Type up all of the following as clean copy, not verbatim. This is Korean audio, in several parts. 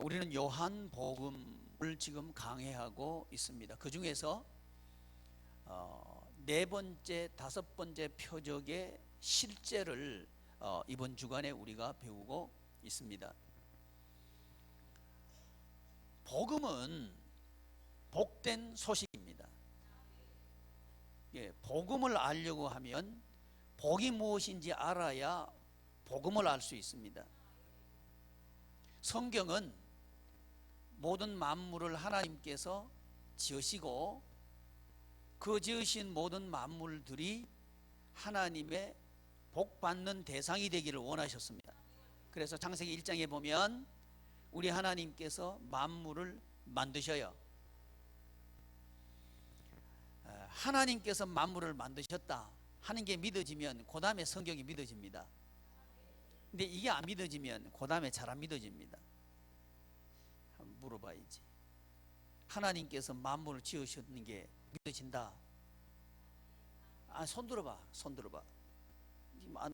우리는 요한복음을 지금 강해하고 있습니다. 그 중에서 네 번째, 다섯 번째 표적의 실제를 이번 주간에 우리가 배우고 있습니다. 복음은 복된 소식입니다. 복음을 알려고 하면 복이 무엇인지 알아야 복음을 알 수 있습니다. 성경은 모든 만물을 하나님께서 지으시고 그 지으신 모든 만물들이 하나님의 복받는 대상이 되기를 원하셨습니다. 그래서 창세기 1장에 보면 우리 하나님께서 만물을 만드셔요. 하나님께서 만물을 만드셨다 하는 게 믿어지면 그 다음에 성경이 믿어집니다. 근데 이게 안 믿어지면 그 다음에 잘 안 믿어집니다. 한번 물어봐야지. 하나님께서 만물을 지으셨는 게 믿어진다? 손 들어봐. 손 들어봐.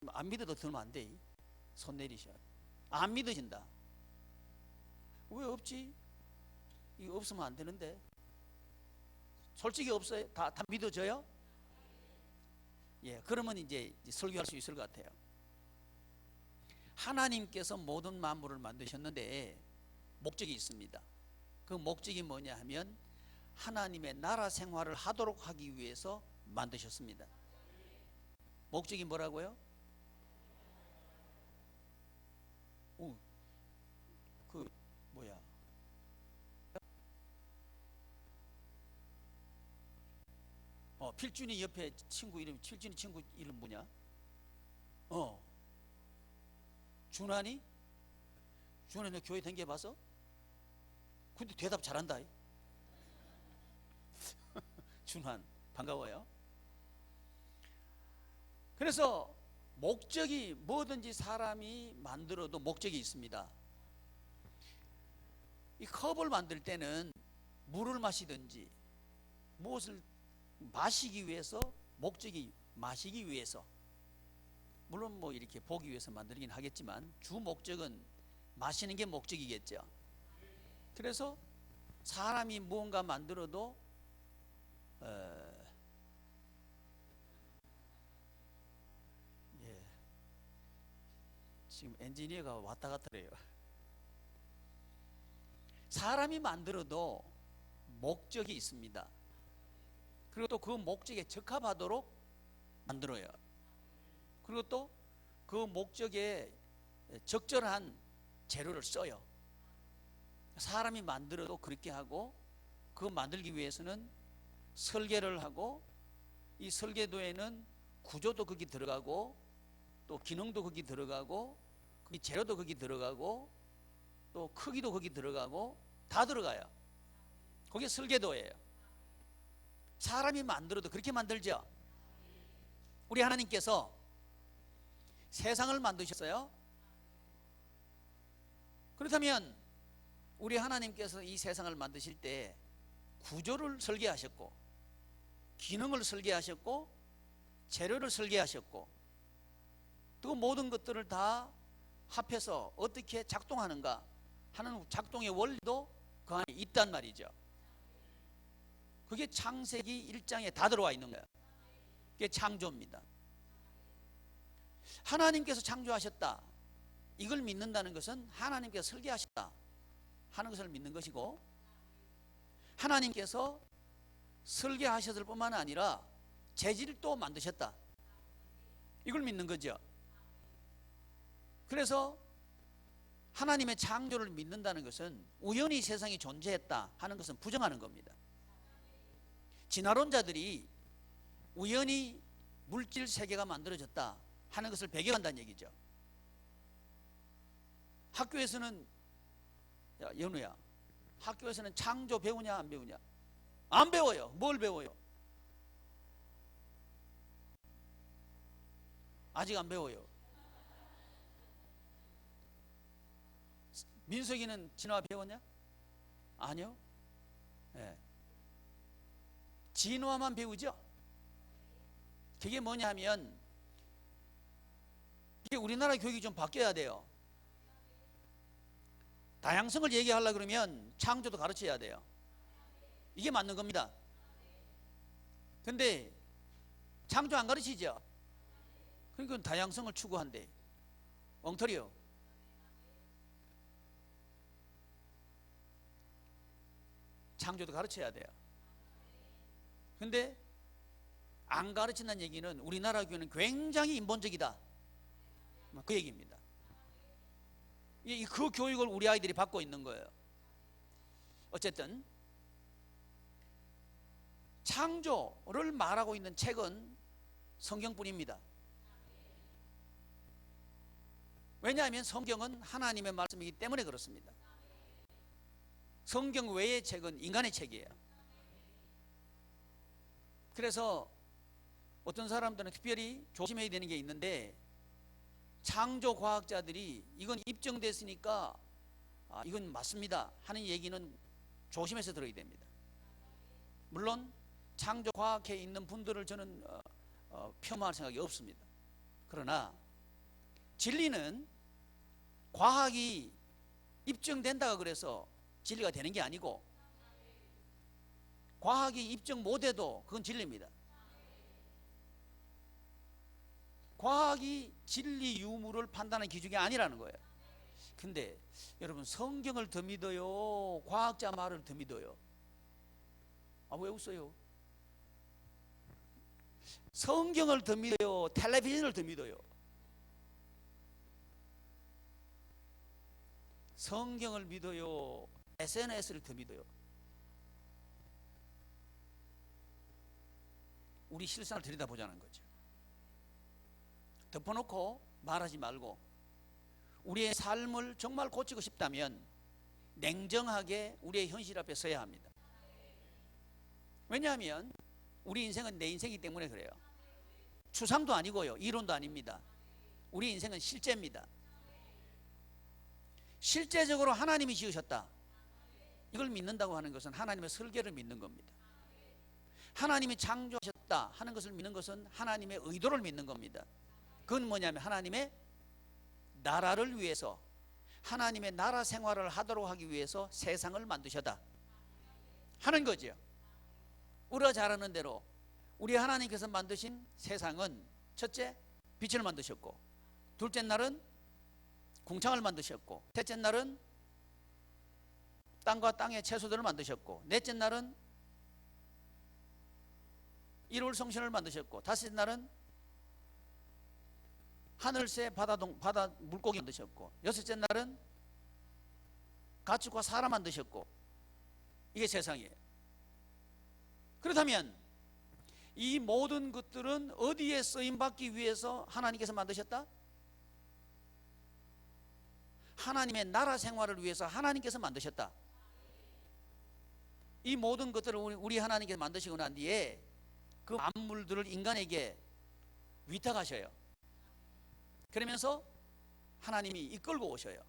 안 믿어도 들면 안 돼. 손 내리셔. 안 믿어진다. 왜 없지? 이거 없으면 안 되는데. 솔직히 없어요? 다 믿어져요? 예, 그러면 이제 설교할 수 있을 것 같아요. 하나님께서 모든 만물을 만드셨는데 목적이 있습니다. 그 목적이 뭐냐 하면 하나님의 나라 생활을 하도록 하기 위해서 만드셨습니다. 목적이 뭐라고요? 필준이 옆에 친구 이름, 필준이 친구 이름 뭐냐? 준환이? 준환이 너 교회 댕겨봐서? 근데 대답 잘한다. 준환 반가워요. 그래서 목적이 뭐든지 사람이 만들어도 목적이 있습니다. 이 컵을 만들 때는 물을 마시든지 무엇을 마시기 위해서, 목적이 마시기 위해서, 물론 뭐 이렇게 보기 위해서 만들긴 하겠지만 주 목적은 마시는 게 목적이겠죠. 그래서 사람이 무언가 만들어도 지금 엔지니어가 왔다 갔다 해요. 사람이 만들어도 목적이 있습니다. 그리고 또 그 목적에 적합하도록 만들어요. 그리고 또 그 목적에 적절한 재료를 써요. 사람이 만들어도 그렇게 하고, 그거 만들기 위해서는 설계를 하고, 이 설계도에는 구조도 거기 들어가고, 또 기능도 거기 들어가고, 그 재료도 거기 들어가고, 또 크기도 거기 들어가고, 다 들어가요. 그게 설계도예요. 사람이 만들어도 그렇게 만들죠. 우리 하나님께서 세상을 만드셨어요. 그렇다면 우리 하나님께서 이 세상을 만드실 때 구조를 설계하셨고, 기능을 설계하셨고, 재료를 설계하셨고, 또 모든 것들을 다 합해서 어떻게 작동하는가 하는 작동의 원리도 그 안에 있단 말이죠. 그게 창세기 1장에 다 들어와 있는 거예요. 그게 창조입니다. 하나님께서 창조하셨다, 이걸 믿는다는 것은 하나님께서 설계하셨다 하는 것을 믿는 것이고, 하나님께서 설계하셨을 뿐만 아니라 재질을 또 만드셨다, 이걸 믿는 거죠. 그래서 하나님의 창조를 믿는다는 것은 우연히 세상이 존재했다 하는 것은 부정하는 겁니다. 진화론자들이 우연히 물질 세계가 만들어졌다 하는 것을 배경한다는 얘기죠. 학교에서는, 야 연우야, 학교에서는 창조 배우냐 안 배우냐? 안 배워요. 뭘 배워요? 아직 안 배워요. 민석이는 진화 배웠냐? 아니요. 네. 진화만 배우죠. 그게 뭐냐 하면, 이게 우리나라 교육이 좀 바뀌어야 돼요. 다양성을 얘기하려고 그러면 창조도 가르쳐야 돼요. 이게 맞는 겁니다. 근데 창조 안 가르치죠. 그러니까 다양성을 추구한대. 엉터리요. 창조도 가르쳐야 돼요. 근데 안 가르친다는 얘기는 우리나라 교회는 굉장히 인본적이다, 그 얘기입니다. 그 교육을 우리 아이들이 받고 있는 거예요. 어쨌든 창조를 말하고 있는 책은 성경뿐입니다. 왜냐하면 성경은 하나님의 말씀이기 때문에 그렇습니다. 성경 외의 책은 인간의 책이에요. 그래서 어떤 사람들은 특별히 조심해야 되는 게 있는데, 창조 과학자들이 이건 입증됐으니까 이건 맞습니다 하는 얘기는 조심해서 들어야 됩니다. 물론 창조 과학에 있는 분들을 저는 폄하할 생각이 없습니다. 그러나 진리는 과학이 입증된다고 그래서 진리가 되는 게 아니고, 과학이 입증 못해도 그건 진리입니다. 과학이 진리 유무를 판단하는 기준이 아니라는 거예요. 근데 여러분, 성경을 더 믿어요, 과학자 말을 더 믿어요? 왜 웃어요? 성경을 더 믿어요, 텔레비전을 더 믿어요? 성경을 믿어요, SNS를 더 믿어요? 우리 실상을 들여다보자는 거죠. 덮어놓고 말하지 말고, 우리의 삶을 정말 고치고 싶다면 냉정하게 우리의 현실 앞에 서야 합니다. 왜냐하면 우리 인생은 내 인생이기 때문에 그래요. 추상도 아니고요, 이론도 아닙니다. 우리 인생은 실제입니다. 실제적으로 하나님이 지으셨다, 이걸 믿는다고 하는 것은 하나님의 설계를 믿는 겁니다. 하나님이 창조하셨다 하는 것을 믿는 것은 하나님의 의도를 믿는 겁니다. 그건 뭐냐면 하나님의 나라를 위해서, 하나님의 나라 생활을 하도록 하기 위해서 세상을 만드셨다 하는 거죠. 우리가 잘 아는 대로 우리 하나님께서 만드신 세상은, 첫째 빛을 만드셨고, 둘째 날은 궁창을 만드셨고, 셋째 날은 땅과 땅의 채소들을 만드셨고, 넷째 날은 일월 성신을 만드셨고, 다섯째 날은 하늘새, 바다 물고기 만드셨고, 여섯째 날은 가축과 사람 만드셨고, 이게 세상이에요. 그렇다면 이 모든 것들은 어디에 쓰임받기 위해서 하나님께서 만드셨다? 하나님의 나라 생활을 위해서 하나님께서 만드셨다. 이 모든 것들을 우리 하나님께서 만드시고 난 뒤에 그 만물들을 인간에게 위탁하셔요. 그러면서 하나님이 이끌고 오셔요.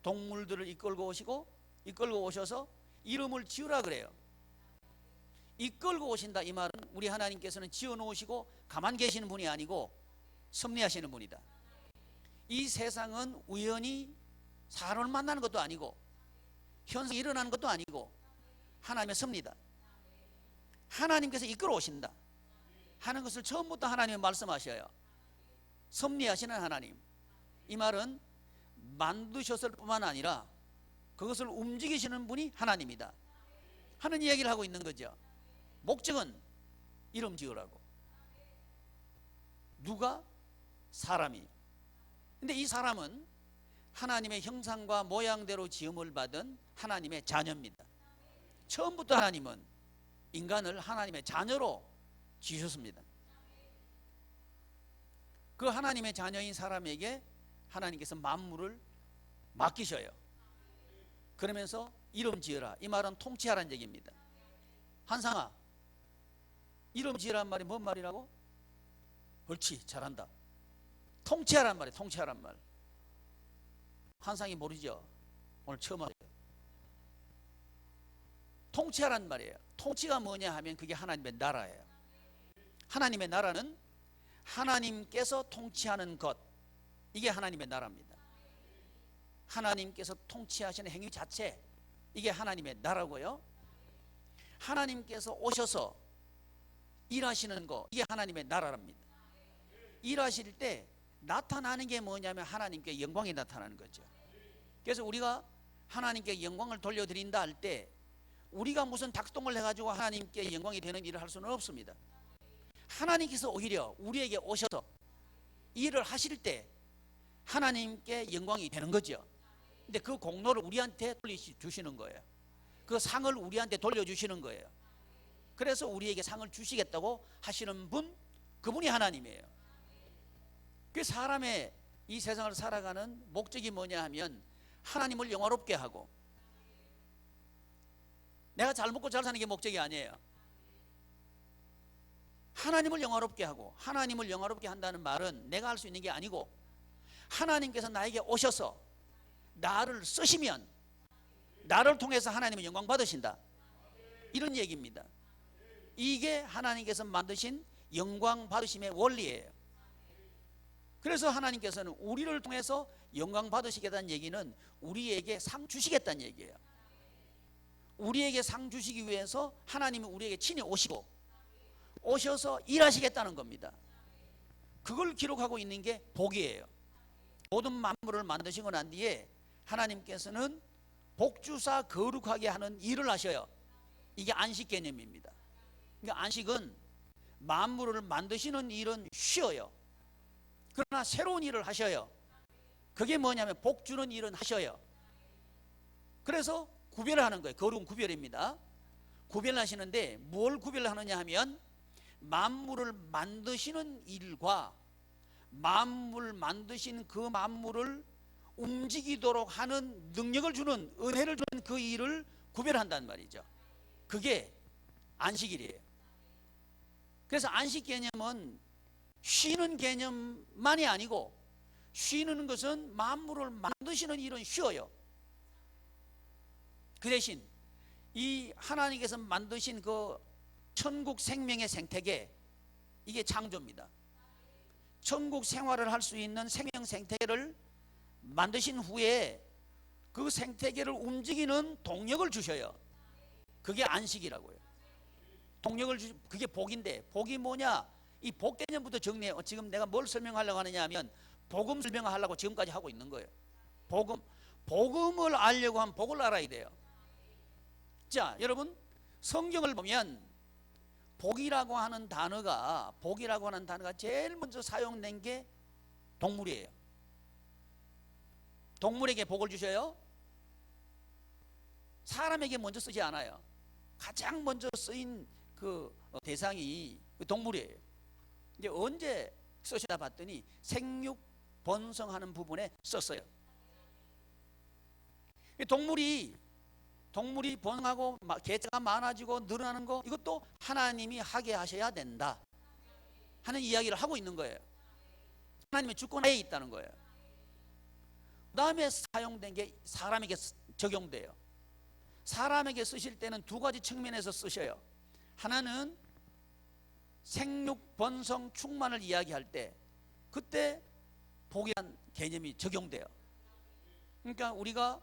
동물들을 이끌고 오시고, 이끌고 오셔서 이름을 지으라 그래요. 이끌고 오신다, 이 말은 우리 하나님께서는 지어놓으시고 가만 계시는 분이 아니고 섭리하시는 분이다. 이 세상은 우연히 사람을 만나는 것도 아니고 현상이 일어나는 것도 아니고 하나님의 섭리다. 하나님께서 이끌어 오신다 하는 것을 처음부터 하나님이 말씀하셔요. 섭리하시는 하나님, 이 말은 만드셨을 뿐만 아니라 그것을 움직이시는 분이 하나님이다 하는 이야기를 하고 있는 거죠. 목적은 이름 지으라고. 누가? 사람이. 근데 이 사람은 하나님의 형상과 모양대로 지음을 받은 하나님의 자녀입니다. 처음부터 하나님은 인간을 하나님의 자녀로 지으셨습니다. 그 하나님의 자녀인 사람에게 하나님께서 만물을 맡기셔요. 그러면서 이름 지으라, 이 말은 통치하라는 얘기입니다. 한상아, 이름 지으라는 말이 뭔 말이라고? 옳지, 잘한다. 통치하란 말이에요. 통치하란 말. 한상이 모르죠? 오늘 처음 알아요. 통치하란 말이에요. 통치가 뭐냐 하면 그게 하나님의 나라예요. 하나님의 나라는 하나님께서 통치하는 것, 이게 하나님의 나라입니다. 하나님께서 통치하시는 행위 자체, 이게 하나님의 나라고요. 하나님께서 오셔서 일하시는 거, 이게 하나님의 나라랍니다. 일하실 때 나타나는 게 뭐냐면 하나님께 영광이 나타나는 거죠. 그래서 우리가 하나님께 영광을 돌려드린다 할 때 우리가 무슨 작동을 해가지고 하나님께 영광이 되는 일을 할 수는 없습니다. 하나님께서 오히려 우리에게 오셔서 일을 하실 때 하나님께 영광이 되는 거죠. 근데 그 공로를 우리한테 돌려주시는 거예요. 그 상을 우리한테 돌려주시는 거예요. 그래서 우리에게 상을 주시겠다고 하시는 분, 그분이 하나님이에요. 그 사람의 이 세상을 살아가는 목적이 뭐냐 하면 하나님을 영화롭게 하고, 내가 잘 먹고 잘 사는 게 목적이 아니에요. 하나님을 영화롭게 하고, 하나님을 영화롭게 한다는 말은 내가 할 수 있는 게 아니고 하나님께서 나에게 오셔서 나를 쓰시면 나를 통해서 하나님의 영광 받으신다, 이런 얘기입니다. 이게 하나님께서 만드신 영광 받으심의 원리예요. 그래서 하나님께서는 우리를 통해서 영광 받으시겠다는 얘기는 우리에게 상 주시겠다는 얘기예요. 우리에게 상 주시기 위해서 하나님은 우리에게 친히 오시고 오셔서 일하시겠다는 겁니다. 그걸 기록하고 있는 게 복이에요. 모든 만물을 만드시고 난 뒤에 하나님께서는 복주사 거룩하게 하는 일을 하셔요. 이게 안식 개념입니다. 그러니까 안식은 만물을 만드시는 일은 쉬어요. 그러나 새로운 일을 하셔요. 그게 뭐냐면 복 주는 일은 하셔요. 그래서 구별을 하는 거예요. 거룩은 구별입니다. 구별하시는데 뭘 구별하느냐 하면 만물을 만드시는 일과 만물 만드신 그 만물을 움직이도록 하는 능력을 주는, 은혜를 주는 그 일을 구별한단 말이죠. 그게 안식일이에요. 그래서 안식 개념은 쉬는 개념만이 아니고, 쉬는 것은 만물을 만드시는 일은 쉬어요. 그 대신 이 하나님께서 만드신 그 천국 생명의 생태계, 이게 창조입니다. 천국 생활을 할 수 있는 생명 생태계를 만드신 후에 그 생태계를 움직이는 동력을 주셔요. 그게 안식이라고요. 동력을 그게 복인데, 복이 뭐냐? 이 복 개념부터 정리해요. 지금 내가 뭘 설명하려고 하느냐 하면 복음 설명하려고 지금까지 하고 있는 거예요. 복음을 알려고 하면 복을 알아야 돼요. 자, 여러분, 성경을 보면 복이라고 하는 단어가 제일 먼저 사용된 게 동물이에요. 동물에게 복을 주셔요. 사람에게 먼저 쓰지 않아요. 가장 먼저 쓰인 그 대상이 동물이에요. 이제 언제 쓰시다 봤더니 생육 번성하는 부분에 썼어요. 동물이 번성하고 개체가 많아지고 늘어나는 거, 이것도 하나님이 하게 하셔야 된다 하는 이야기를 하고 있는 거예요. 하나님의 주권하에 있다는 거예요. 그 다음에 사용된 게 사람에게 적용돼요. 사람에게 쓰실 때는 두 가지 측면에서 쓰셔요. 하나는 생육, 번성, 충만을 이야기할 때 그때 복이란 개념이 적용돼요. 그러니까 우리가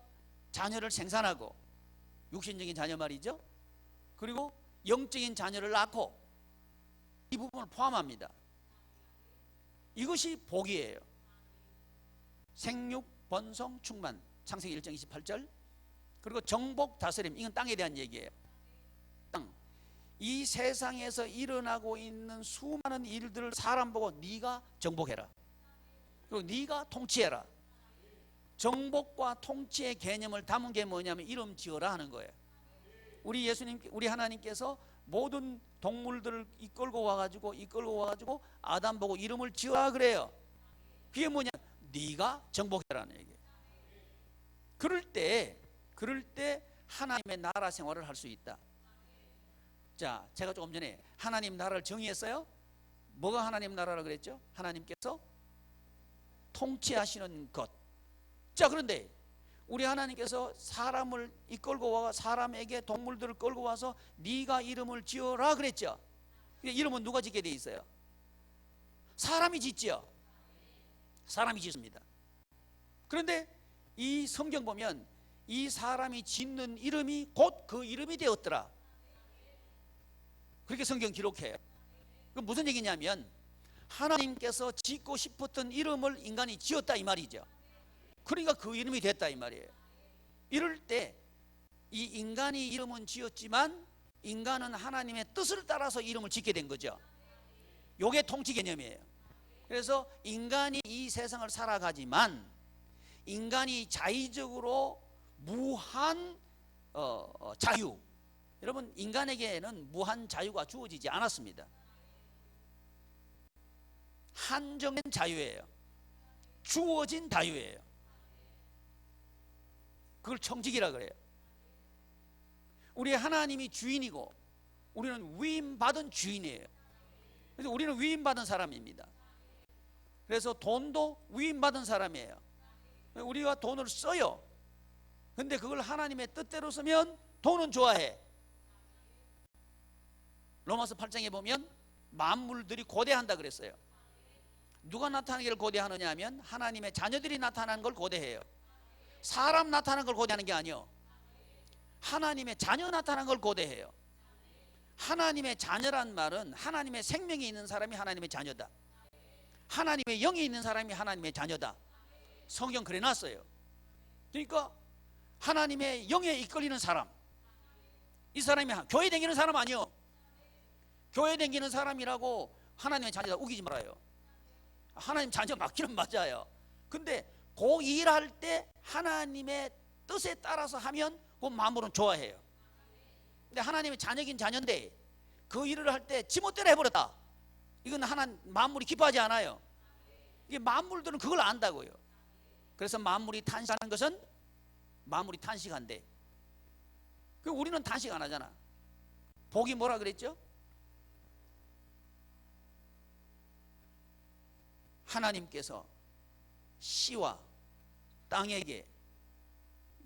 자녀를 생산하고, 육신적인 자녀 말이죠. 그리고 영적인 자녀를 낳고, 이 부분을 포함합니다. 이것이 복이에요. 생육, 번성, 충만, 창세기 1장 28절. 그리고 정복, 다스림, 이건 땅에 대한 얘기예요. 땅. 이 세상에서 일어나고 있는 수많은 일들을 사람 보고 네가 정복해라, 그리고 네가 통치해라. 정복과 통치의 개념을 담은 게 뭐냐면 이름 지어라 하는 거예요. 우리 하나님께서 모든 동물들을 이끌고 와가지고 아담 보고 이름을 지어라 그래요. 그게 뭐냐? 네가 정복해라는 얘기예요. 그럴 때 하나님의 나라 생활을 할 수 있다. 자, 제가 조금 전에 하나님 나라를 정의했어요. 뭐가 하나님 나라라고 그랬죠? 하나님께서 통치하시는 것. 자, 그런데 우리 하나님께서 사람을 이끌고 와, 사람에게 동물들을 끌고 와서 네가 이름을 지어라 그랬죠. 이름은 누가 짓게 돼 있어요? 사람이 짓죠. 사람이 짓습니다. 그런데 이 성경 보면 이 사람이 짓는 이름이 곧 그 이름이 되었더라. 그렇게 성경 기록해요. 그 무슨 얘기냐면 하나님께서 짓고 싶었던 이름을 인간이 지었다 이 말이죠. 그러니까 그 이름이 됐다 이 말이에요. 이럴 때 이 인간이 이름은 지었지만 인간은 하나님의 뜻을 따라서 이름을 짓게 된 거죠. 요게 통치 개념이에요. 그래서 인간이 이 세상을 살아가지만 인간이 자의적으로 무한 자유, 여러분 인간에게는 무한 자유가 주어지지 않았습니다. 한정된 자유예요. 주어진 자유예요. 그걸 청직이라 그래요. 우리 하나님이 주인이고 우리는 위임받은 주인이에요. 그래서 우리는 위임받은 사람입니다. 그래서 돈도 위임받은 사람이에요. 우리가 돈을 써요. 근데 그걸 하나님의 뜻대로 쓰면 돈은 좋아해. 로마서 8장에 보면 만물들이 고대한다 그랬어요. 누가 나타나기를 고대하느냐 하면 하나님의 자녀들이 나타나는 걸 고대해요. 사람 나타나는 걸 고대하는 게 아니요, 하나님의 자녀 나타나는 걸 고대해요. 하나님의 자녀란 말은 하나님의 생명이 있는 사람이 하나님의 자녀다. 하나님의 영이 있는 사람이 하나님의 자녀다. 성경 그래 놨어요. 그러니까 하나님의 영에 이끌리는 사람, 이 사람이 교회 다니는 사람 아니요, 교회 다니는 사람이라고 하나님의 자녀다 우기지 말아요. 하나님 자녀 맞기는 맞아요. 근데 그 일할 때 하나님의 뜻에 따라서 하면 그 만물은 좋아해요. 근데 하나님의 자녀긴 자녀인데 그 일을 할 때 지멋대로 해버렸다, 이건 만물이 기뻐하지 않아요. 이게 만물들은 그걸 안다고요. 그래서 만물이 탄식하는 것은 만물이 탄식한대. 우리는 탄식 안 하잖아. 복이 뭐라 그랬죠? 하나님께서 씨와 땅에게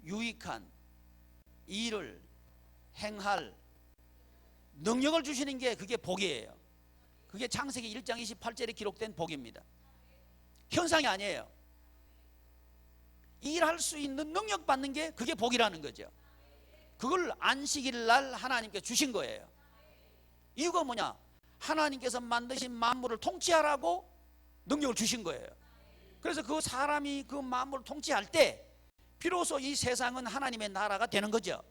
유익한 일을 행할 능력을 주시는 게 그게 복이에요. 그게 창세기 1장 28절에 기록된 복입니다. 현상이 아니에요. 일할 수 있는 능력 받는 게 그게 복이라는 거죠. 그걸 안식일 날 하나님께 주신 거예요. 이유가 뭐냐? 하나님께서 만드신 만물을 통치하라고 능력을 주신 거예요. 그래서 그 사람이 그 만물을 통치할 때 비로소 이 세상은 하나님의 나라가 되는 거죠.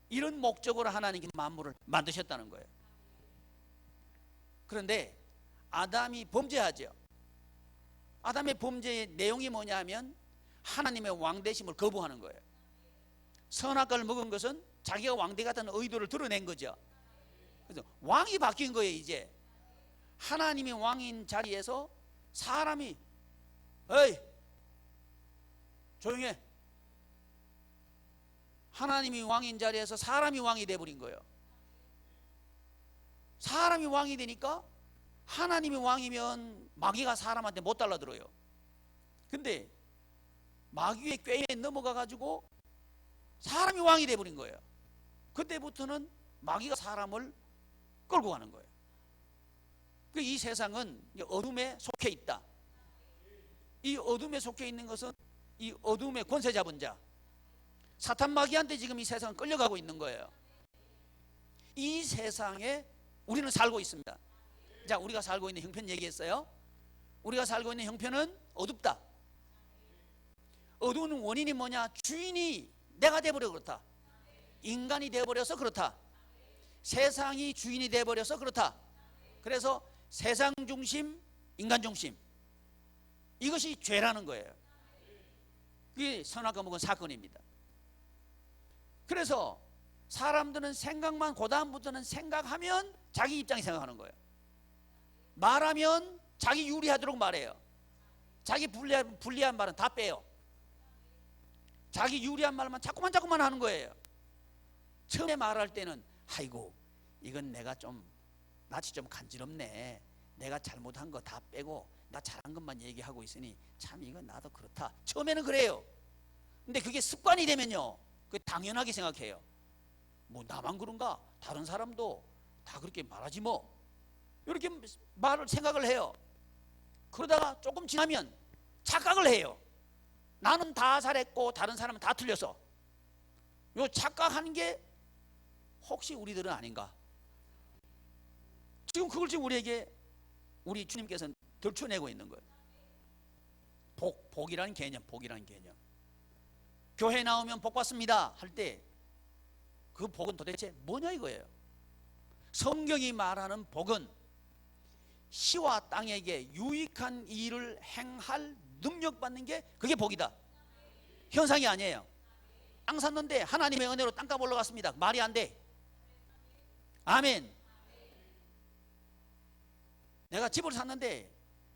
이런 목적으로 하나님께 만물을 만드셨다는 거예요. 그런데 아담이 범죄하죠. 아담의 범죄의 내용이 뭐냐 하면 하나님의 왕되심을 거부하는 거예요. 선악과를 먹은 것은 자기가 왕대 같은 의도를 드러낸 거죠. 그래서 왕이 바뀐 거예요. 이제 하나님이 왕인 자리에서 사람이 어이 조용해, 하나님이 왕인 자리에서 사람이 왕이 돼버린 거예요. 사람이 왕이 되니까 하나님이 왕이면 마귀가 사람한테 못 달라들어요. 근데 마귀의 꾀에 넘어가 가지고 사람이 왕이 돼버린 거예요. 그때부터는 마귀가 사람을 끌고 가는 거예요. 이 세상은 어둠에 속해 있다. 이 어둠에 속해 있는 것은 이 어둠의 권세 잡은 자 사탄 마귀한테 지금 이 세상은 끌려가고 있는 거예요. 이 세상에 우리는 살고 있습니다. 자, 우리가 살고 있는 형편 얘기했어요. 우리가 살고 있는 형편은 어둡다. 어두운 원인이 뭐냐? 주인이 내가 돼버려 그렇다. 인간이 돼버려서 그렇다. 세상이 주인이 돼버려서 그렇다. 그래서 세상 중심, 인간 중심, 이것이 죄라는 거예요. 그게 선악과 먹은 사건입니다. 그래서 사람들은 생각만, 그 다음부터는 생각하면 자기 입장이 생각하는 거예요. 말하면 자기 유리하도록 말해요. 자기 불리한 말은 다 빼요. 자기 유리한 말만 자꾸만 하는 거예요. 처음에 말할 때는 아이고 이건 내가 좀 낯이 좀 간지럽네, 내가 잘못한 거 다 빼고 나 잘한 것만 얘기하고 있으니 참 이건 나도 그렇다. 처음에는 그래요. 근데 그게 습관이 되면요, 그 당연하게 생각해요. 뭐 나만 그런가? 다른 사람도 다 그렇게 말하지 뭐, 이렇게 생각을 해요. 그러다가 조금 지나면 착각을 해요. 나는 다 잘했고 다른 사람은 다 틀렸어. 요 착각하는 게 혹시 우리들은 아닌가? 지금 그걸 지금 우리에게 우리 주님께서는 들춰내고 있는 거예요. 복이라는 개념, 복이라는 개념. 교회 나오면 복 받습니다 할 때 그 복은 도대체 뭐냐 이거예요. 성경이 말하는 복은 시와 땅에게 유익한 일을 행할 능력 받는 게 그게 복이다. 현상이 아니에요. 땅 샀는데 하나님의 은혜로 땅값 올라갔습니다. 말이 안 돼. 아멘. 내가 집을 샀는데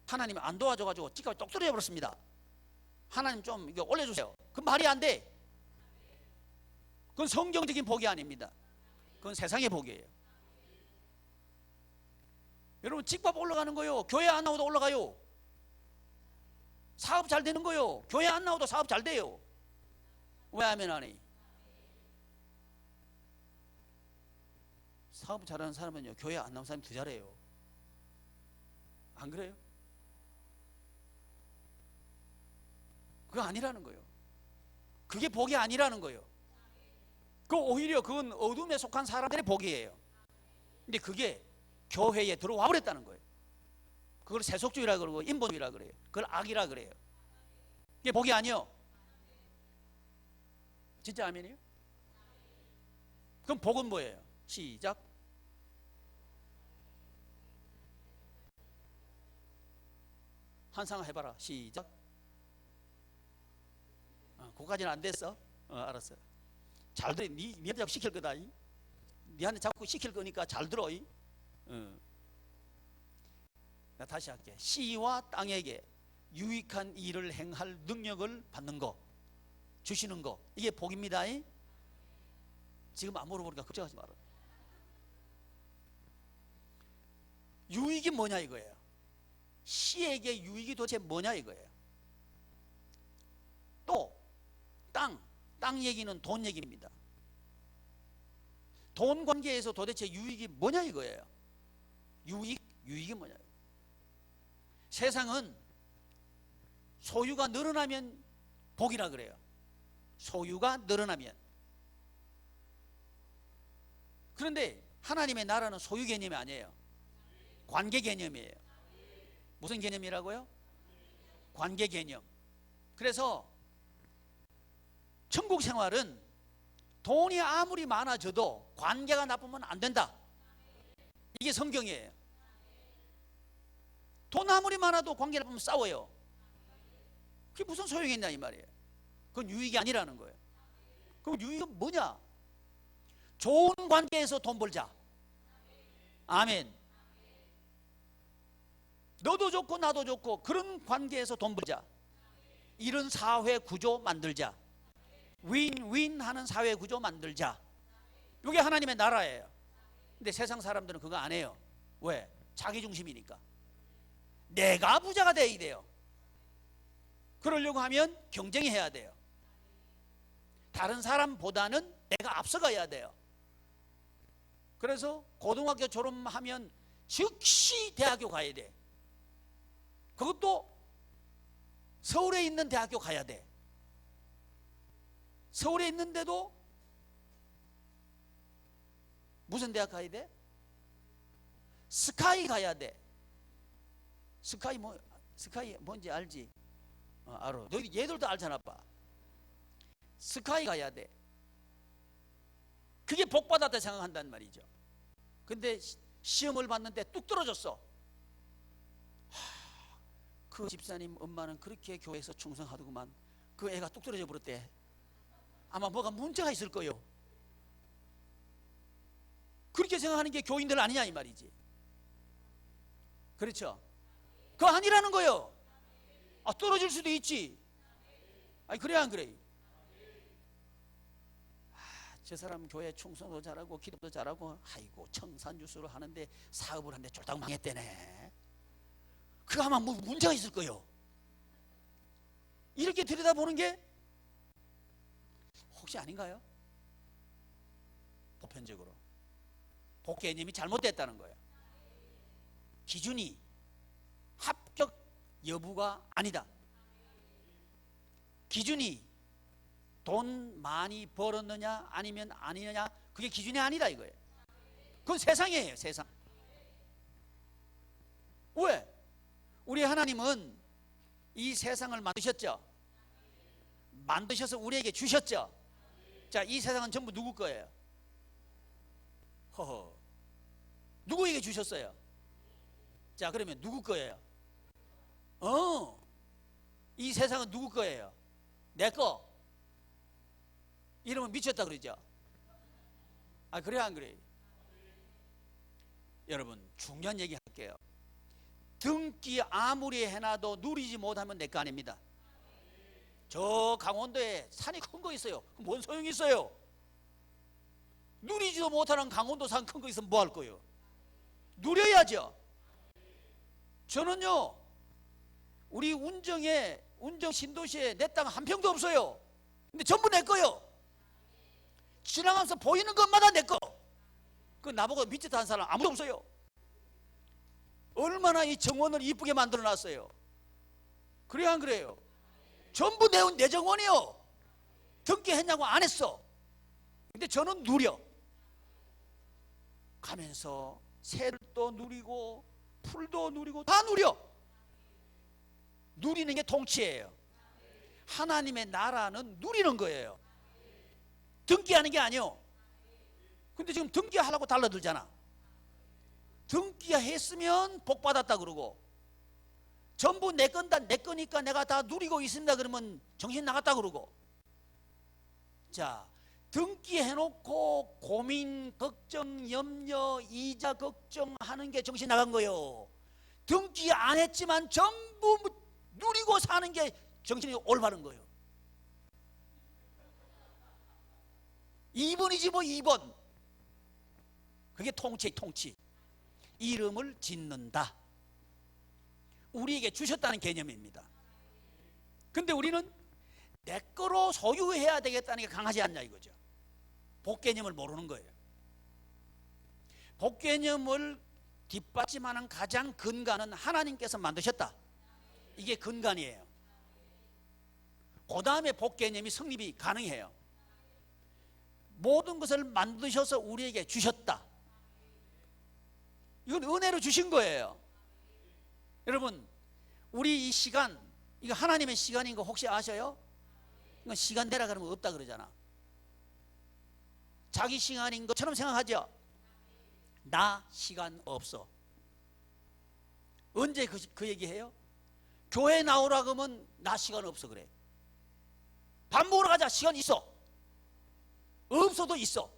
하나님이 안 도와줘가지고 집값이 똑 떨어져 버렸습니다. 하나님 좀 이거 올려주세요. 그 말이 안 돼. 그건 성경적인 복이 아닙니다. 그건 세상의 복이에요. 여러분 집값 올라가는 거요. 교회 안 나오도 올라가요. 사업 잘 되는 거요. 교회 안 나오도 사업 잘 돼요. 왜 아멘 안 해? 사업 잘하는 사람은요 교회 안 나온 사람이 더 잘해요. 안 그래요? 그거 아니라는 거예요. 그게 복이 아니라는 거예요. 그 오히려 그건 어둠에 속한 사람들의 복이에요. 근데 그게 교회에 들어와 버렸다는 거예요. 그걸 세속주의라 그러고 인본주의라 그래요. 그걸 악이라 그래요. 그게 복이 아니요. 진짜 아멘이에요? 그럼 복은 뭐예요? 시작. 한상아 해봐라. 시작. 그거까지는 안 됐어? 알았어. 잘 들어. 니한테 자꾸 시킬 거다. 니한테 자꾸 시킬 거니까 잘 들어. 나 다시 할게. 시와 땅에게 유익한 일을 행할 능력을 받는 거, 주시는 거, 이게 복입니다. 지금 안 물어보니까 걱정하지 마라. 유익이 뭐냐 이거예요. 시에게 유익이 도대체 뭐냐 이거예요. 또 땅 얘기는 돈 얘기입니다. 돈 관계에서 도대체 유익이 뭐냐 이거예요. 유익이 뭐냐. 세상은 소유가 늘어나면 복이라 그래요. 소유가 늘어나면. 그런데 하나님의 나라는 소유 개념이 아니에요. 관계 개념이에요. 무슨 개념이라고요? 관계 개념. 그래서 천국 생활은 돈이 아무리 많아져도 관계가 나쁘면 안 된다. 이게 성경이에요. 돈 아무리 많아도 관계 나쁘면 싸워요. 그게 무슨 소용이 있냐 이 말이에요. 그건 유익이 아니라는 거예요. 그럼 유익은 뭐냐? 좋은 관계에서 돈 벌자. 아멘. 너도 좋고 나도 좋고 그런 관계에서 돈 벌자. 이런 사회 구조 만들자. 윈윈 하는 사회 구조 만들자. 이게 하나님의 나라예요. 근데 세상 사람들은 그거 안 해요. 왜? 자기 중심이니까. 내가 부자가 돼야 돼요. 그러려고 하면 경쟁이 해야 돼요. 다른 사람보다는 내가 앞서가야 돼요. 그래서 고등학교 졸업하면 즉시 대학교 가야 돼. 그것도 서울에 있는 대학교 가야 돼. 서울에 있는데도 무슨 대학 가야 돼? 스카이 가야 돼. 스카이 뭔지 알지? 알아. 너희 얘들도 알잖아, 아빠. 스카이 가야 돼. 그게 복 받았다 생각한단 말이죠. 근데 시험을 봤는데 뚝 떨어졌어. 그 집사님 엄마는 그렇게 교회에서 충성하더구만. 그 애가 뚝 떨어져 버렸대. 아마 뭐가 문제가 있을 거요. 그렇게 생각하는 게 교인들 아니냐 이 말이지. 그렇죠? 그거 아니라는 거요. 떨어질 수도 있지. 아니 그래 안 그래? 저 사람 교회 충성도 잘하고 기도도 잘하고 아이고 청산유수를 하는데 사업을 하는데 쫄딱 망했대네. 그거 아마 뭐 문제가 있을 거요. 이렇게 들여다보는 게 혹시 아닌가요? 보편적으로 복 개념이 잘못됐다는 거예요. 기준이 합격 여부가 아니다. 기준이 돈 많이 벌었느냐 아니면 아니느냐, 그게 기준이 아니다 이거예요. 그건 세상이에요, 세상. 왜? 우리 하나님은 이 세상을 만드셨죠. 만드셔서 우리에게 주셨죠. 자, 이 세상은 전부 누구 거예요? 허허. 누구에게 주셨어요? 자, 그러면 누구 거예요? 이 세상은 누구 거예요? 내 거. 이러면 미쳤다 그러죠. 아, 그래 안 그래요? 여러분, 중요한 얘기 할게요. 등기 아무리 해놔도 누리지 못하면 내 거 아닙니다. 저 강원도에 산이 큰 거 있어요. 뭔 소용이 있어요? 누리지도 못하는 강원도 산 큰 거 있으면 뭐 할 거예요? 누려야죠. 저는요, 우리 운정 신도시에 내 땅 한 평도 없어요. 근데 전부 내 거요. 지나가면서 보이는 것마다 내 거. 그 나보고 미쳤다 한 사람 아무도 없어요. 얼마나 이 정원을 이쁘게 만들어 놨어요. 그래야 안 그래요? 전부 내 정원이요. 등기했냐고 안 했어. 근데 저는 누려. 가면서 새도 누리고 풀도 누리고 다 누려. 누리는 게 통치예요. 하나님의 나라는 누리는 거예요. 등기하는 게 아니요. 근데 지금 등기하려고 달라들잖아. 등기했으면 복 받았다 그러고, 전부 내 건다, 내 거니까 내가 다 누리고 있습니다 그러면 정신 나갔다 그러고. 자, 등기해놓고 고민, 걱정, 염려, 이자 걱정하는 게 정신 나간 거예요. 등기 안 했지만 전부 누리고 사는 게 정신이 올바른 거예요. 2번이지 뭐 2번. 그게 통치. 이름을 짓는다. 우리에게 주셨다는 개념입니다. 근데 우리는 내 거로 소유해야 되겠다는 게 강하지 않냐 이거죠. 복 개념을 모르는 거예요. 복 개념을 뒷받침하는 가장 근간은 하나님께서 만드셨다. 이게 근간이에요. 그 다음에 복 개념이 성립이 가능해요. 모든 것을 만드셔서 우리에게 주셨다. 이건 은혜로 주신 거예요. 여러분, 우리 이 시간, 이거 하나님의 시간인 거 혹시 아셔요? 이건 시간 되라 그러면 없다 그러잖아. 자기 시간인 것처럼 생각하죠. 나 시간 없어. 언제 그 얘기해요? 교회 나오라 그러면 나 시간 없어 그래. 밥 먹으러 가자, 시간 있어. 없어도 있어.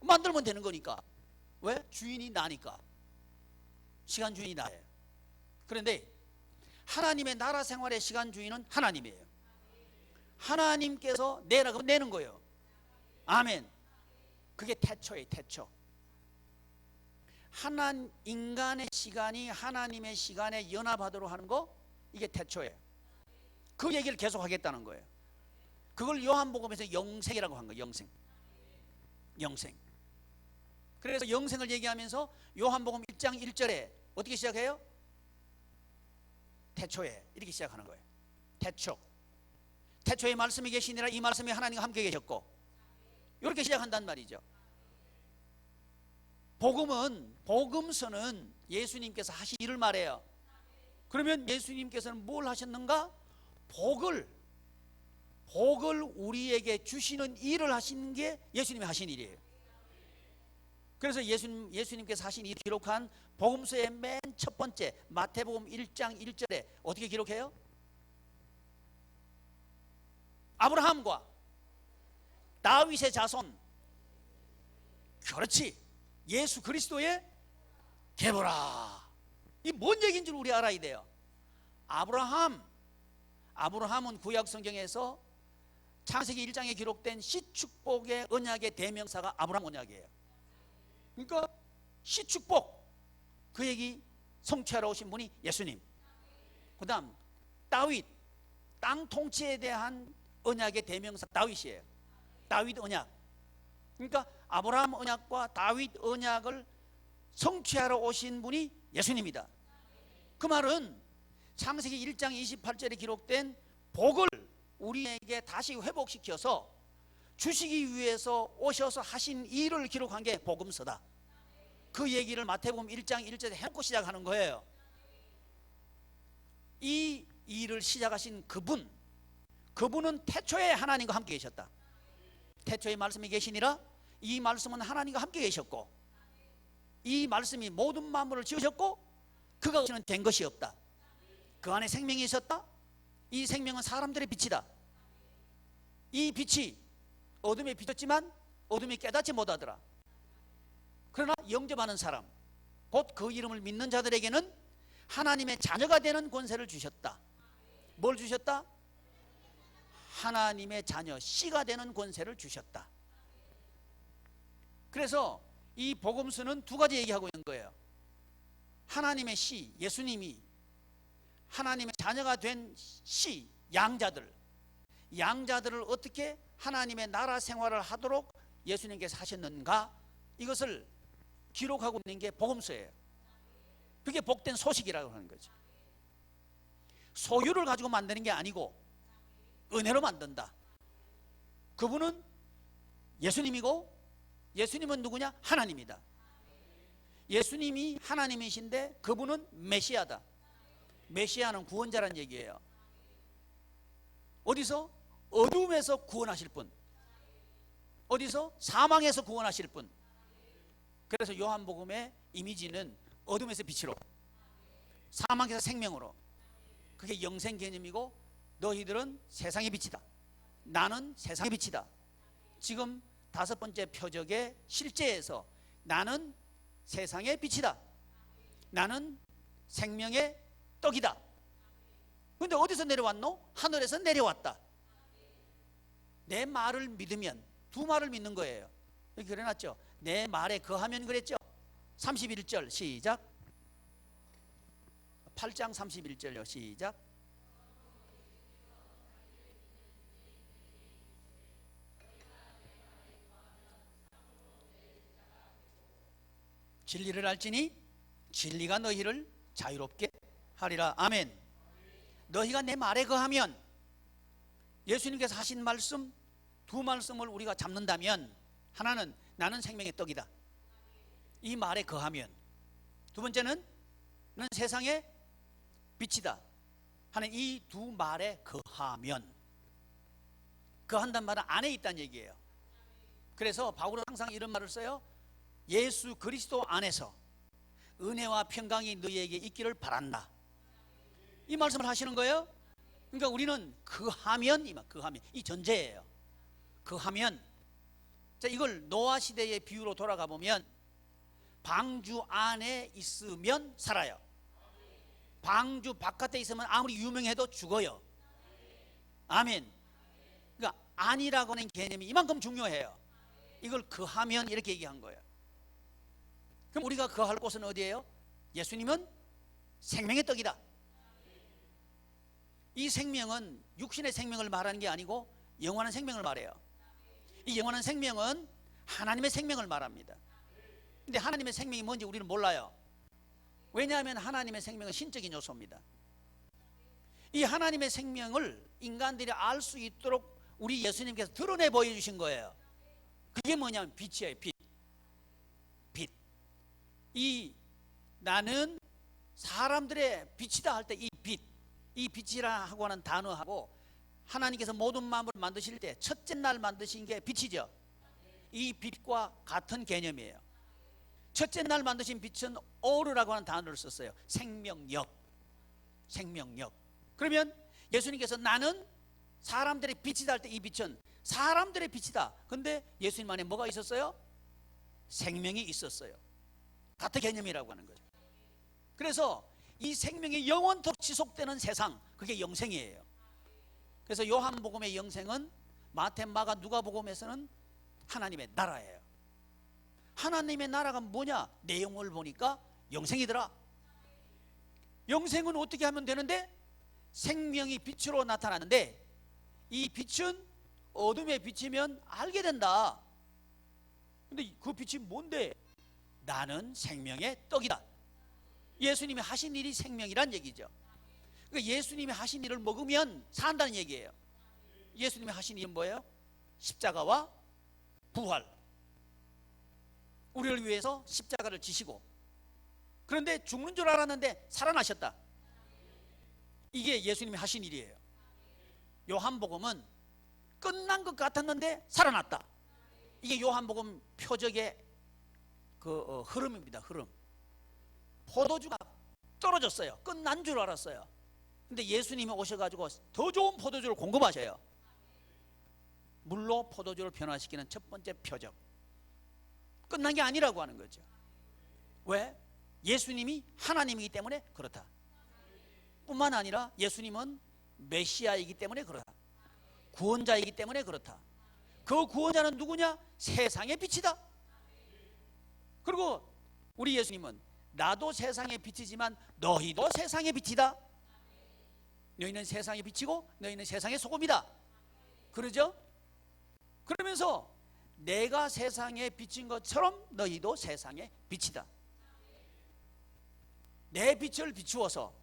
만들면 되는 거니까. 왜? 주인이 나니까. 시간 주인이 나예요. 그런데 하나님의 나라 생활의 시간 주인은 하나님이에요. 하나님께서 내라 그러면 내는 거예요. 아멘. 그게 태초예요, 태초. 인간의 시간이 하나님의 시간에 연합하도록 하는 거, 이게 태초예요. 그 얘기를 계속 하겠다는 거예요. 그걸 요한복음에서 영생이라고 한 거예요. 영생. 그래서 영생을 얘기하면서 요한복음 1장 1절에 어떻게 시작해요? 태초에 이렇게 시작하는 거예요. 태초에 말씀이 계시니라. 이 말씀이 하나님과 함께 계셨고, 이렇게 시작한단 말이죠. 복음서는 예수님께서 하신 일을 말해요. 그러면 예수님께서는 뭘 하셨는가? 복을 우리에게 주시는 일을 하시는 게 예수님이 하신 일이에요. 그래서 예수님께서 하신 일 기록한 복음서의 맨 첫 번째 마태복음 1장 1절에 어떻게 기록해요? 아브라함과 다윗의 자손, 그렇지, 예수 그리스도의 계보라. 이 뭔 얘기인 줄 우리 알아야 돼요. 아브라함은 구약 성경에서 창세기 1장에 기록된 시축복의 언약의 대명사가 아브라함 언약이에요. 그러니까 시축복, 그 얘기 성취하러 오신 분이 예수님. 그 다음 다윗, 땅 통치에 대한 언약의 대명사 다윗이에요. 다윗 언약. 그러니까 아브라함 언약과 다윗 언약을 성취하러 오신 분이 예수님이다. 그 말은 창세기 1장 28절에 기록된 복을 우리에게 다시 회복시켜서 주시기 위해서 오셔서 하신 일을 기록한 게 복음서다. 그 얘기를 마태복음 1장 1절에 해놓고 시작하는 거예요. 이 일을 시작하신 그분은 태초에 하나님과 함께 계셨다. 태초에 말씀이 계시니라. 이 말씀은 하나님과 함께 계셨고, 이 말씀이 모든 만물을 지으셨고, 그가 없이는 된 것이 없다. 그 안에 생명이 있었다. 이 생명은 사람들의 빛이다. 이 빛이 어둠에 비쳤지만 어둠이 깨닫지 못하더라. 그러나 영접하는 사람, 곧 그 이름을 믿는 자들에게는 하나님의 자녀가 되는 권세를 주셨다. 뭘 주셨다? 하나님의 자녀, 씨가 되는 권세를 주셨다. 그래서 이 복음서는 두 가지 얘기하고 있는 거예요. 하나님의 씨, 예수님이 하나님의 자녀가 된 씨, 양자들을 어떻게 하나님의 나라 생활을 하도록 예수님께서 하셨는가, 이것을 기록하고 있는 게 복음서예요. 그게 복된 소식이라고 하는 거죠. 소유를 가지고 만드는 게 아니고 은혜로 만든다. 그분은 예수님이고, 예수님은 누구냐? 하나님이다. 예수님이 하나님이신데 그분은 메시아다. 메시아는 구원자란 얘기예요. 어디서? 어둠에서 구원하실 분. 어디서? 사망에서 구원하실 분. 그래서 요한복음의 이미지는 어둠에서 빛으로, 사망에서 생명으로. 그게 영생 개념이고, 너희들은 세상의 빛이다. 나는 세상의 빛이다. 지금 5번째 표적의 실제에서 나는 세상의 빛이다. 나는 생명의 떡이다. 그런데 어디서 내려왔노? 하늘에서 내려왔다. 내 말을 믿으면, 두 말을 믿는 거예요. 여기 그래놨죠. 내 말에 거하면 그랬죠. 31절 시작. 8장 31절요. 시작. 진리를 알지니 진리가 너희를 자유롭게 하리라. 아멘. 너희가 내 말에 거하면, 예수님께서 하신 말씀, 두 말씀을 우리가 잡는다면, 하나는 나는 생명의 떡이다. 이 말에 거하면. 두 번째는 나는 세상의 빛이다 하는 이 두 말에 거하면. 거한단 말은 안에 있다는 얘기예요. 그래서 바울은 항상 이런 말을 써요. 예수 그리스도 안에서 은혜와 평강이 너희에게 있기를 바란다. 이 말씀을 하시는 거예요. 그러니까 우리는 거하면, 이 전제예요. 거하면. 자, 이걸 노아 시대의 비유로 돌아가 보면, 방주 안에 있으면 살아요. 방주 바깥에 있으면 아무리 유명해도 죽어요. 아멘. 그러니까 안이라고 하는 개념이 이만큼 중요해요. 이걸 거하면 이렇게 얘기한 거예요. 그럼 우리가 거할 곳은 어디예요? 예수님은 생명의 떡이다. 이 생명은 육신의 생명을 말하는 게 아니고 영원한 생명을 말해요. 이 영원한 생명은 하나님의 생명을 말합니다. 근데 하나님의 생명이 뭔지 우리는 몰라요. 왜냐하면 하나님의 생명은 신적인 요소입니다. 이 하나님의 생명을 인간들이 알 수 있도록 우리 예수님께서 드러내 보여주신 거예요. 그게 뭐냐면 빛이에요. 빛. 이 나는 사람들의 빛이다 할 때 이 빛, 이 빛이라고 하는 단어하고 하나님께서 모든 만물을 만드실 때 첫째 날 만드신 게 빛이죠. 이 빛과 같은 개념이에요. 첫째 날 만드신 빛은 오르라고 하는 단어를 썼어요. 생명력. 그러면 예수님께서 나는 사람들의 빛이다 할 때 이 빛은 사람들의 빛이다. 근데 예수님 안에 뭐가 있었어요? 생명이 있었어요. 같은 개념이라고 하는 거죠. 그래서 이 생명이 영원토록 지속되는 세상, 그게 영생이에요. 그래서 요한복음의 영생은 마태, 마가, 누가복음에서는 하나님의 나라예요. 하나님의 나라가 뭐냐? 내용을 보니까 영생이더라. 영생은 어떻게 하면 되는데? 생명이 빛으로 나타나는데, 이 빛은 어둠에 비치면 알게 된다. 근데 그 빛이 뭔데? 나는 생명의 떡이다. 예수님이 하신 일이 생명이란 얘기죠. 그러니까 예수님이 하신 일을 먹으면 산다는 얘기예요. 예수님이 하신 일은 뭐예요? 십자가와 부활. 우리를 위해서 십자가를 지시고, 그런데 죽는 줄 알았는데 살아나셨다. 이게 예수님이 하신 일이에요. 요한복음은 끝난 것 같았는데 살아났다. 이게 요한복음 표적의 흐름입니다. 흐름. 포도주가 떨어졌어요. 끝난 줄 알았어요. 근데 예수님이 오셔가지고 더 좋은 포도주를 공급하셔요. 물로 포도주를 변화시키는 첫 번째 표적. 끝난 게 아니라고 하는 거죠. 왜? 예수님이 하나님이기 때문에 그렇다. 뿐만 아니라 예수님은 메시아이기 때문에 그렇다. 구원자이기 때문에 그렇다. 그 구원자는 누구냐? 세상의 빛이다. 그리고 우리 예수님은 나도 세상의 빛이지만 너희도 세상의 빛이다. 너희는 세상의 빛이고 너희는 세상의 소금이다. 그러죠? 그러면서 내가 세상에 비친 것처럼 너희도 세상의 빛이다. 내 빛을 비추어서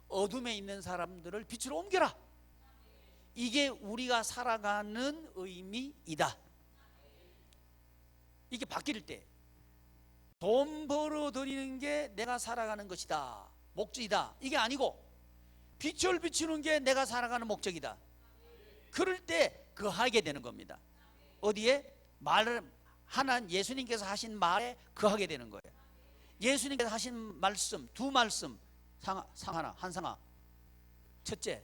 어둠에 있는 사람들을 빛으로 옮겨라. 이게 우리가 살아가는 의미이다. 이게 바뀔 때 돈 벌어 들이는 게 내가 살아가는 것이다, 목적이다, 이게 아니고 빛을 비추는 게 내가 살아가는 목적이다. 그럴 때 거하게 되는 겁니다. 어디에? 예수님께서 하신 말에 거하게 되는 거예요. 예수님께서 하신 말씀, 두 말씀, 상하나 한상아. 첫째,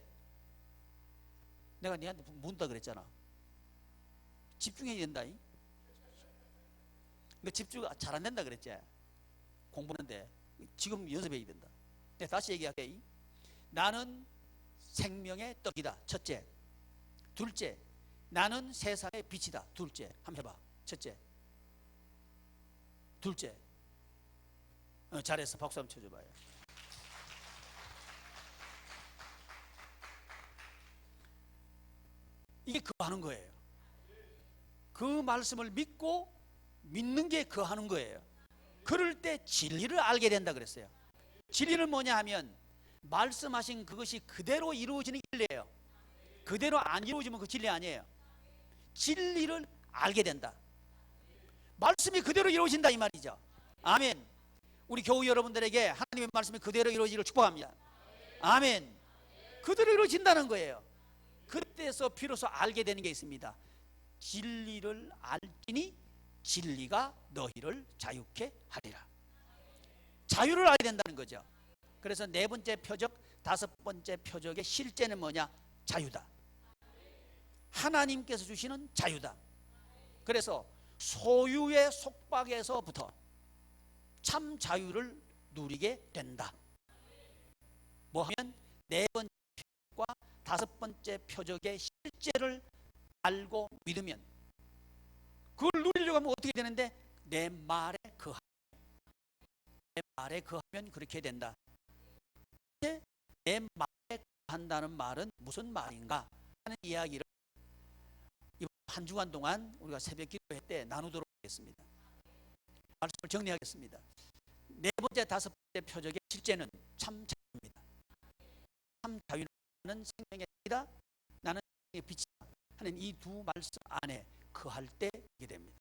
내가 네한테 묻다 그랬잖아. 집중해야 된다. 너 집중 잘 안 된다 그랬지. 공부하는데 지금 연습해야 된다. 내가 다시 얘기할게. 나는 생명의 떡이다. 첫째. 둘째, 나는 세상의 빛이다. 둘째. 한번 해봐. 첫째. 둘째. 잘했어. 박수 한번 쳐줘봐요. 이게 거하는 거예요. 그 말씀을 믿는 게 거하는 거예요. 그럴 때 진리를 알게 된다 그랬어요. 진리는 뭐냐 하면 말씀하신 그것이 그대로 이루어지는 진리예요. 그대로 안 이루어지면 그 진리 아니에요. 진리를 알게 된다. 말씀이 그대로 이루어진다 이 말이죠. 아멘. 우리 교우 여러분들에게 하나님의 말씀이 그대로 이루어지기를 축복합니다. 아멘. 그대로 이루어진다는 거예요. 그때서 비로소 알게 되는 게 있습니다. 진리를 알지니 진리가 너희를 자유케 하리라. 자유를 알게 된다는 거죠. 그래서 네 번째 표적, 다섯 번째 표적의 실제는 뭐냐? 자유다. 하나님께서 주시는 자유다. 그래서 소유의 속박에서부터 참 자유를 누리게 된다. 뭐 하면 네 번째 표적과 다섯 번째 표적의 실제를 알고 믿으면, 그걸 누리려고 하면 어떻게 되는데? 내 말에 거하면 그렇게 된다. 내 말에 거한다는 말은 무슨 말인가 하는 이야기를 이번 한 주간 동안 우리가 새벽 기도회 때 나누도록 하겠습니다. 말씀을 정리하겠습니다. 네 번째, 다섯 번째 표적의 실제는 참 자유입니다. 참 자유는 생명의 빛이다, 나는 생명의 빛이다 하는 이 두 말씀 안에 거할 때 이게 됩니다.